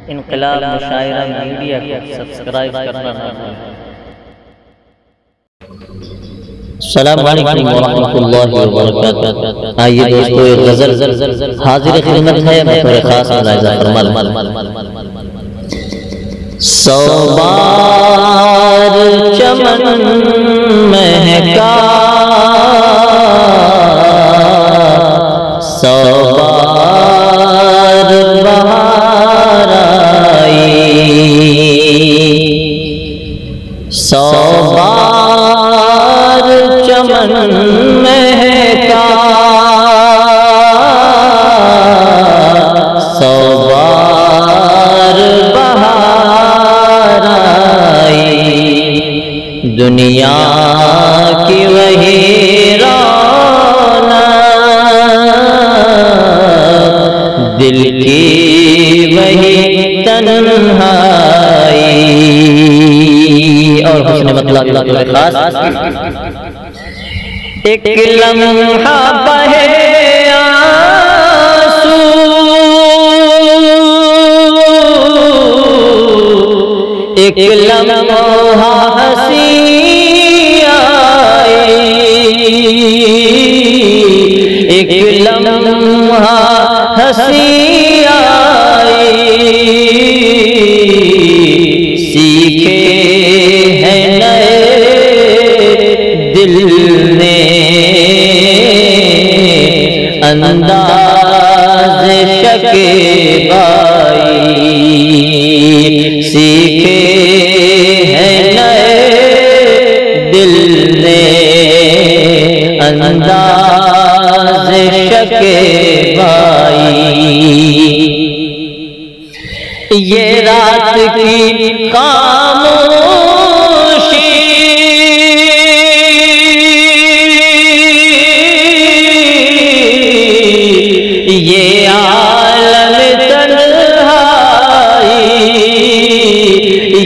انقلاب مشاعرہ میڈیا کو سبسکرائب کرنا نہ بھولیں۔ السلام علیکم ورحمۃ اللہ وبرکاتہ۔ آئیے دوستو ایک غزل حاضر خدمت ہے، بطور خاص ملاحظہ فرما لیں۔ سوبار چمن مہکا، سوبار بہار آئی، سوبار چمن مہکا، سوبار بہار آئی، دنیا کی وہی رونق، دل کی وہی تنہائی۔ اور حسن مطلب خاص ایک لمحہ بہے آنسو، ایک لمحہ ہنسی آئی، ایک لمحہ ہنسی آئی، سیکھے ہیں نئے دل نے انداز شکیبائی، سیکھے ہیں نئے دل نے انداز شکیبائی۔ یہ رات کی خاموشی، یہ عالم تنہائی،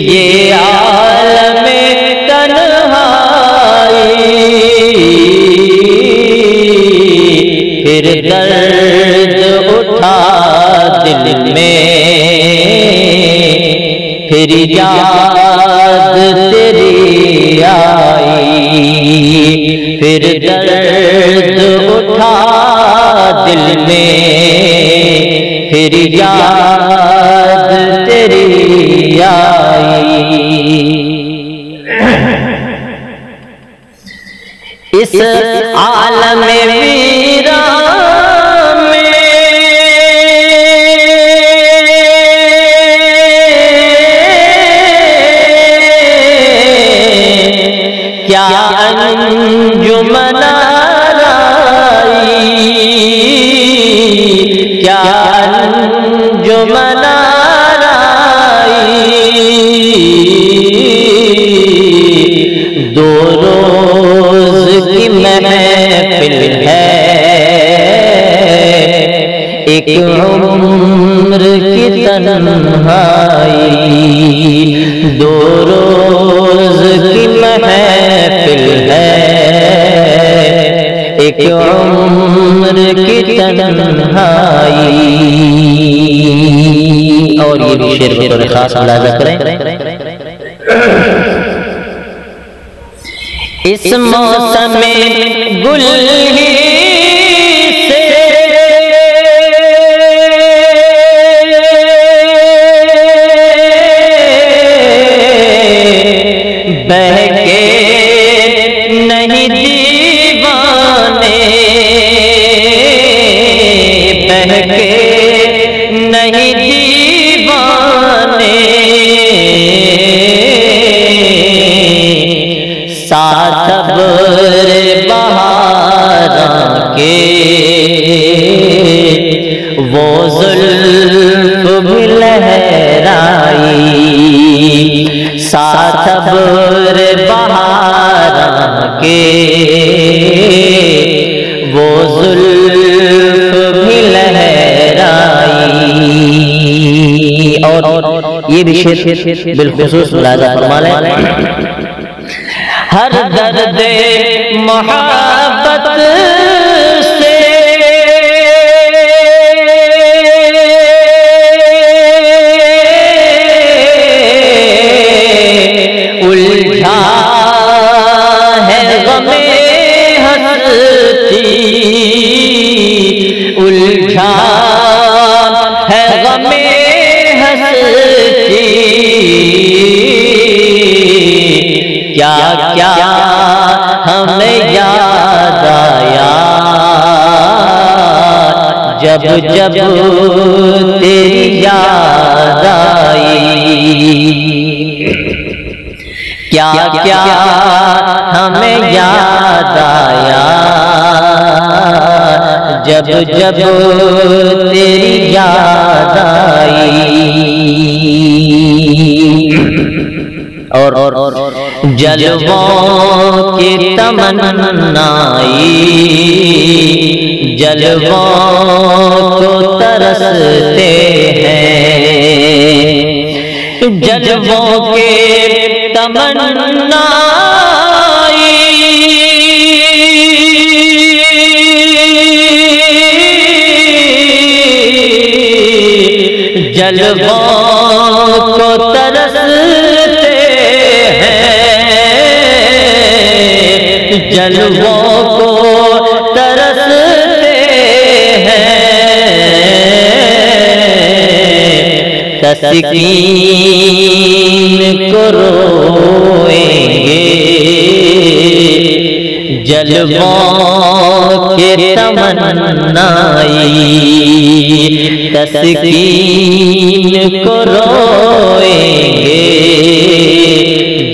یہ عالم تنہائی، پھر درد اٹھا دل میں، پھر یاد تیری آئی، پھر درد اٹھا دل میں، پھر یاد تیری آئی۔ اس عالم ویران میں کیا انجمن آرائی، کیا انجمن آرائی، دو روز کی محفل ہے، ایک عمر کی تنہائی، دو روز کی محفل ہے، ایک عمر کی تنہائی۔ اور یہ بھی شعر بطور خاص ملاحظہ کریں۔ اس موسم گل ہی سے بہکے نہیں دیوانے، بہکے نہیں دیوانے، ساتھ ابر بہاراں کے وہ زلف بھی لہرائی، ساتھ ابر بہاراں کے وہ زلف بھی لہرائی۔ اور یہ بھی شعر بالخصوص ملاحظہ فرما لیں۔ ہر درد محبت سے کیا کیا ہمیں یاد آیا جب جب تیری یاد آئی، کیا کیا ہمیں یاد آیا جب جب تیری یاد آئی، اور جلووں کی تمنائی جلووں کو ترستے ہیں، جلووں کے تمنائی جلووں کو ترستے ہیں، جلووں کو ترستے ہیں، تسکین کو روئیں گے جلووں کے تمنائی، تسکین کو روئیں گے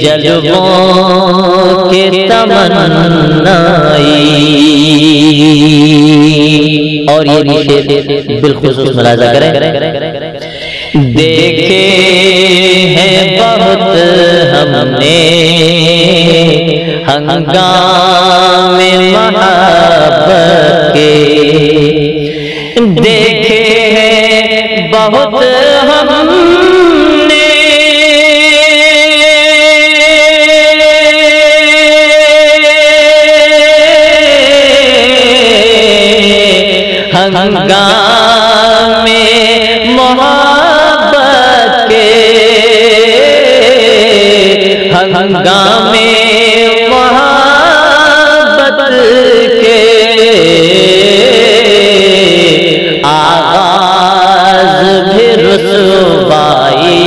جلووں کے تمنائی۔ اور یہ بھی شعر بالخصوص ملاحظہ کریں، دیکھے ہیں بہت ہم نے ہنگام محبت کے، دیکھے ہیں بہت ہم نے ہنگام محبت کے، ہنگام محبت کے، آغاز بھی رسوائی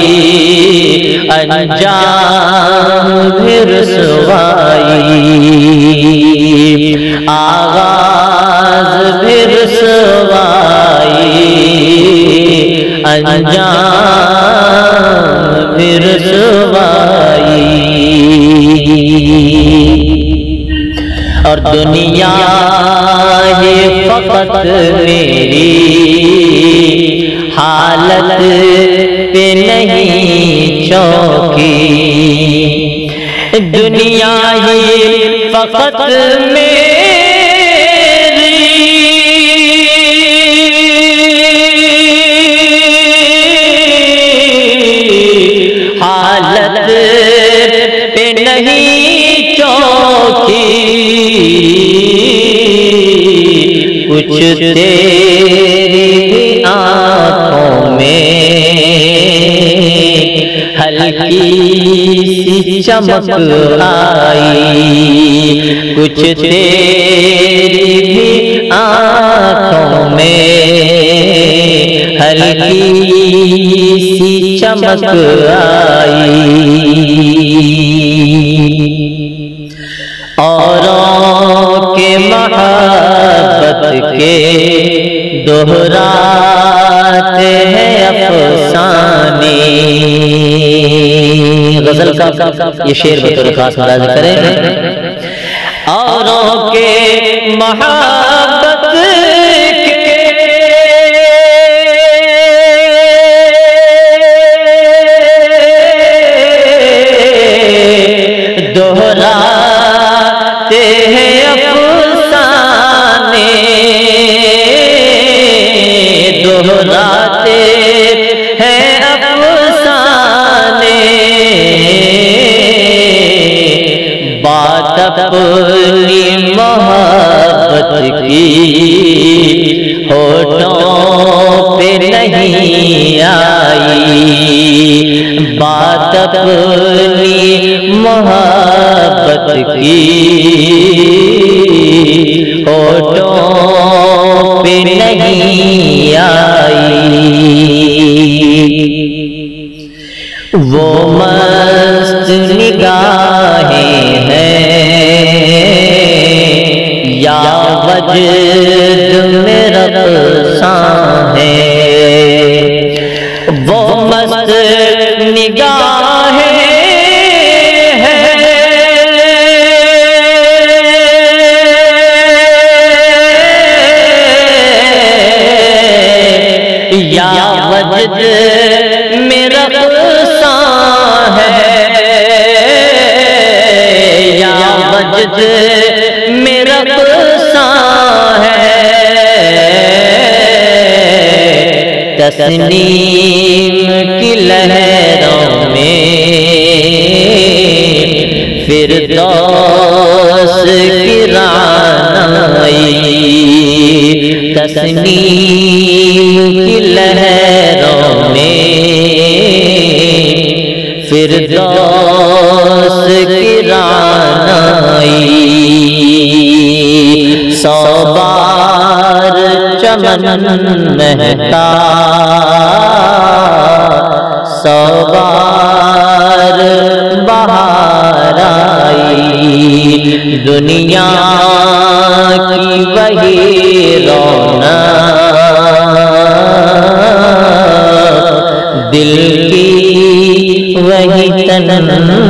انجام بھی رسوائی، آغاز بھی رسوائی انجام بھی رسوائی، اور دنیا ہی فقط میری حالت پہ نہیں چوکی، دنیا ہی فقط میری حالت پہ نہیں چوکی، کچھ تیری آنکھوں میں ہلکی سی چمک آئی، کچھ تیری بھی آنکھوں میں ہلکی سی چمک آئی، اوروں کے محبت کے دہراتے ہیں افسانے، غزل کا یہ شعر بطور خاص ملاحظہ کریں، اوروں کے محبت دہراتے ہیں افسانے، دہراتے ہیں افسانے، بات اپنی محبت کی ہونٹوں پہ نہیں آئی، بات اپنی محبت کی ہونٹوں پہ نہیں آئی، وہ مست نگاہیں وہ مست نگاہ یا وجد میرا رقصاں ہے، یا وجد میرا رقصاں ہے، تسنیم کی لہروں میں فردوس کی رونائی، تسنیم کی لہروں میں فردوس کی رونائی، سوبار چمن مہکا، سوبار بہار آئی، دنیا کی وہی رونق، دل کی وہی تنہائی،